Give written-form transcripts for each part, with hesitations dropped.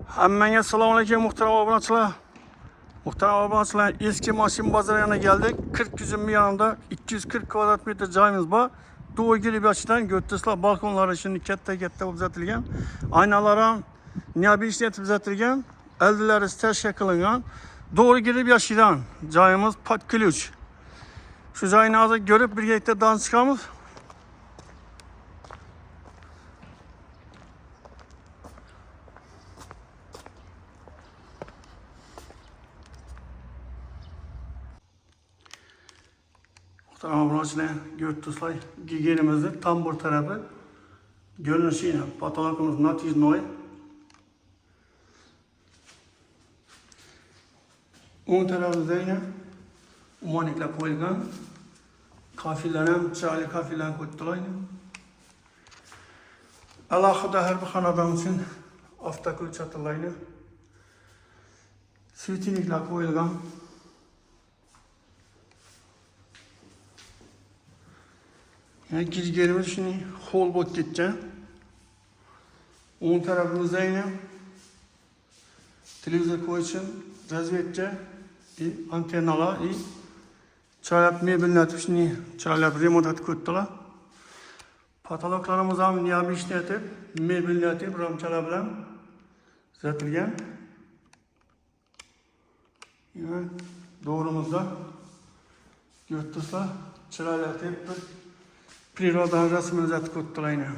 Hammaga assalomu alaykum muhtaram obunachilar. Muhtaram obunachilar, eski mashin bozoriga geldik. 40 yüzün bir yanında 240 kvadrat metre joyimiz bor. Doğu girib açıdan götürsüler balkonları şimdi katta uzatilgan. Aynalar ham niyabi işletib uzatilgan. Eldilari stersha qilingan. Doğru girib yashidan joyimiz pod ключ. Şu joyni hozir görüp birgalikda dan chiqamiz. Muhtaram obunachilar, götürsüler gigenimizni tam bu tarafı. Görünüşü yine patologimiz natijnoy. O'ng tarafida yine umoniklar qo'yilgan. Kafirlar ham chiroyli kafirlar qo'yibdilar. Alohida har bir xonadon uchun avtokult sotiladi. Svetильniklar qo'yilgan. Yani girgerimiz şimdi hol bot gidecek. O'ng tarafımızda yine televizor koyuşun razvedce antennalar çaylap mebelini şimdi çaylap remont etip koydular. Patologlarımız ham niyabi işletip mebelini etip ramçalar bilan uzatilgan. Yani doğrumuzda götürsüler çaylap etip bir prirodan rasmini uzatib ko'rdilar yine.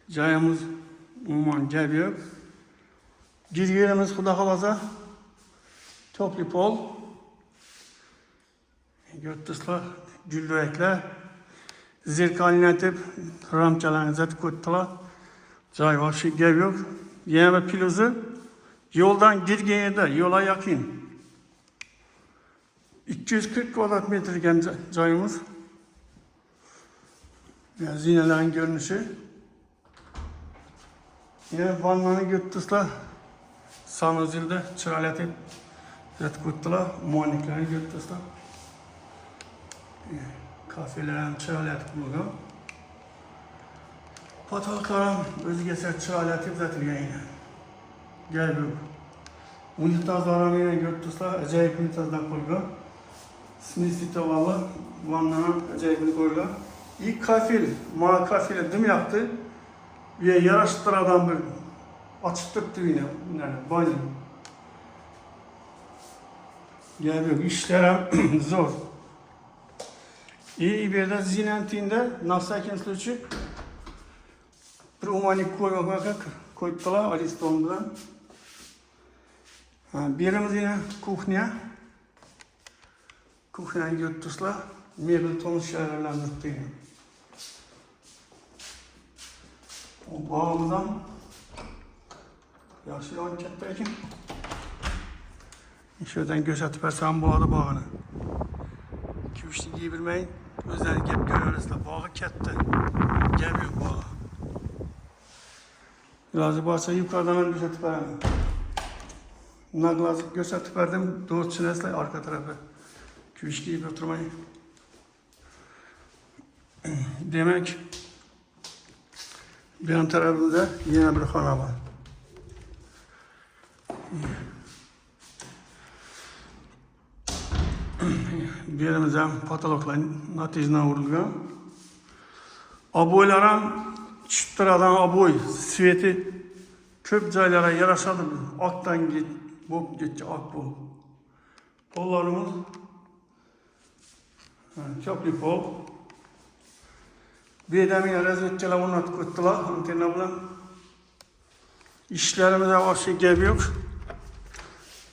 Joyimiz umuman gap yo'q. Girgerimiz xudo xolasa topli pol. Götürsüler gulduraklar zerkalini etib ramchalarni uzatib ko'rdilar. Joy vobshe gap yo'q. Yana bir plusi yo'ldan girganida yo'la yaqin. 240 kvadrat metre joyimiz. Yani zinelerin görünüşü. Yine vannanı götürsüler. Sanuzilde çıralatip yatıp koydular. Muaniklerini götürsüler. Kafelerden çıralatip bulgan. Patologlarım özgeçer çıralatip zatilgan yine. Gel bu. Unitazlarını yine götürsüler. Acayip unitazdan koygan. Smisitovalı vannanın acayipini koydular. İlk kafil, ma kafile dım yaptı. Ve yaraştıradan bir açıp tuttu yine. Yani banyo. Geliyor. İşler zor. İyi bir de zinentinde nasıl случай bir umanik koydular Ariston'dan. Birimiz yine kuhnya. Kuhnya'yı götürsüler. Mebel tonu şehirlerinde. O bağımızdan yaşlı olan kattayken şuradan göz atıp versem bağlı bağını. 2-3'lü giyebilmeyin. Özel gep görürüz de bağı katta. Geliyor bağı. Lazı bağırsa yukarıdan göz atıp veremem. Naglazı göz atıp verdim. Doğru çinesle arka tarafı. 2-3 giyip oturmayın. Demek bir yan tarafında yine bir xona var. Birimiz ham patologlar natijasidan urilgan. Oboylar ham tushib turadigan oboy sveti ko'p joylarga yarashadi. Oqdan bo'lib ketdi, oq bu. Pollarimiz topli pol. Bedamiga razvedchalar o'rnatib ko'rdilar antenna bilan. İşlerimizde vobshe gap yo'q.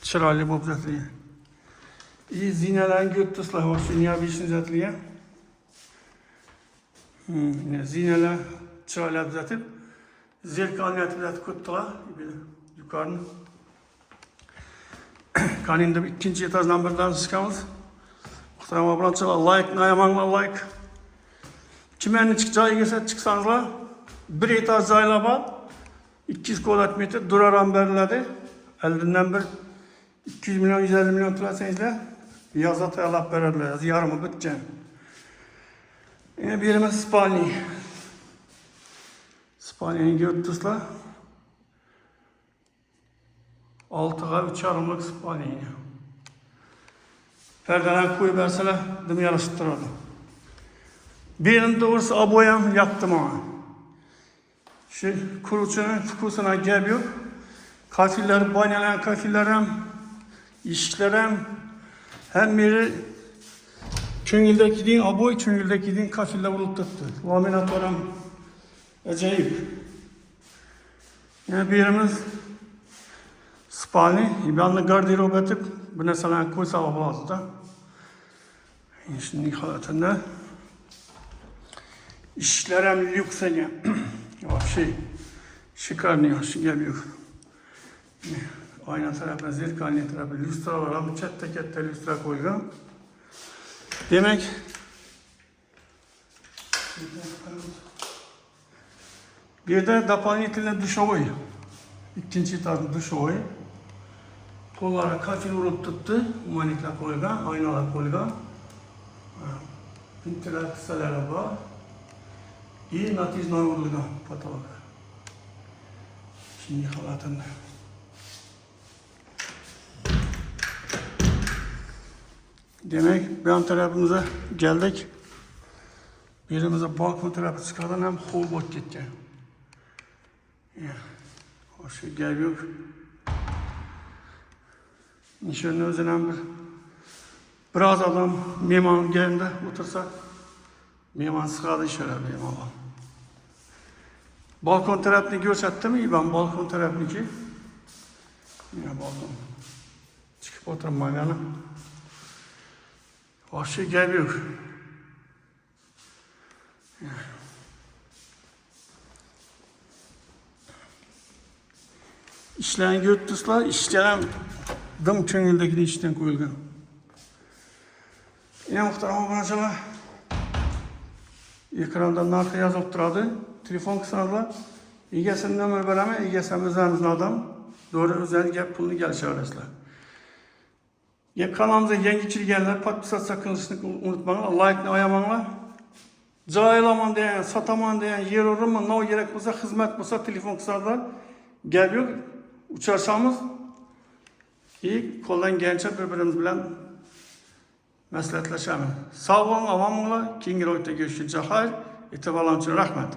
Chiroyli bo'lib uzatilgan. Zinalarni götürsüler vobshe niyabi ishni uzatilgan. Zinalar chiroyli uzatib, zerkalni uzatib ko'rdilar yuqorini. Qani endi ikkinchi etajdan birdan chiqamiz. Muhtaram obunachilar, like, nayamanglar like. Çimenli joyiga esa chiqsanglar, bir etaj joylar bor. 200 kvadrat metre duraram beriladi. Eldinden bir 200 milyon 150 milyon to'lasangizlar yozda tayyorlab beradilar. Yarımı bitgan. Yine birimiz spalni. Spaniyanın gördüsler. 6'ga 3,5'lık Spaniyanı. Perdelen koyup verseler, dım yarıştırırdı. Benim doğrusu aboyam yaptım ama. Şu kurucunun fukusuna geliyor. Kafiller, banyalan kafillerim, işlerim, hem biri Çöngül'deki din aboy, Çöngül'deki din kafille bulup tuttu. Laminatlarım acayip. Yani birimiz spalni, ben de gardırob etip bu mesela koysa olmazdı da. Şimdi halatında işlerim lüksene. Şikarnıyor, geliyor. Ayna tarafı, zirkalni tarafı, lüstralar, çette lüstra koygan. Demek bir de doполнительно duşovoy. İkinci tarafı duşovoy. Kollara kafil vurup tuttu. Manikla koygan, aynalar koygan. Ventilasyonları var. İyi natiznoy vurulgan patologa. Şimdi halatında. Demek bir an tarafımıza geldik. Birimize balkon tarafı çıkardan hem hol bot gitti. Hoş geliyor. Nişanın özünden biraz adam miman gelinde otursak miman sıkadı şöyle bir adam. Balkon tarafını görsettim mi? Ben balkon tarafını ki. Yine balkon. Çıkıp oturmam yani. Hoş geliyor. İşlerini götürsüler, işlerim dım çöngüldeki de işten koyulgan. Yine muhterem abonacılar, ekranda narka yazıp durardı. Telefon kısanadılar. İgesinden ömür vereme, igesen özerimizin adam. Doğru özel gel pulunu gel çağırırlar. Kanalımıza yeni çizgiler, patpisat sakınışını unutmayın. Like'ını ayamanlar. Caylaman diyen, sataman diyen, yer orama, ne gerek olsa, hizmet olsa telefon kısanadılar. Geliyor, uçarsamız iyi koldan gençler birbirimiz bilen məsləhətləşəmin. Sağ olun, avam ola, keyingi royda görüşünce hayır, etibarlar için rahmet.